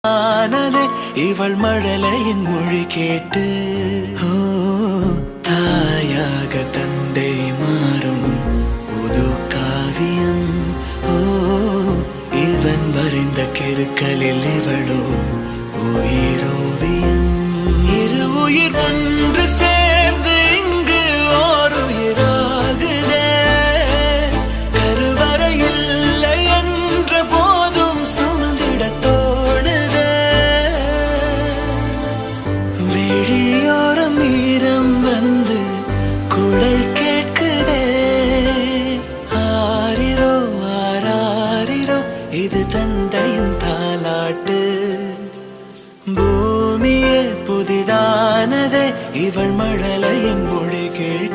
ஆனதே இவள் மழலையின் மொழி கேட்டு. ஓ தாயாக தந்தை மாறும் புது காவியம். ஓ இவன் வரைந்த கிறுக்கலில் இவளோ உயிரோவியம். இரு உயிர் ஒன்று சேர்ந்து இங்கு ஓர் உயிராகுதே. கருவறை இல்லை என்ற போதும் சுமந்திட தோணுதே. வெளியோரம் ஈரம் வந்து குடை கேட்குதே. ஆரிரோ ஆராரிரோ இது தந்தையின் தாலாட்டு. பூமியே புதிதானதே இவள் மழலையின் மொழி கேட்டு.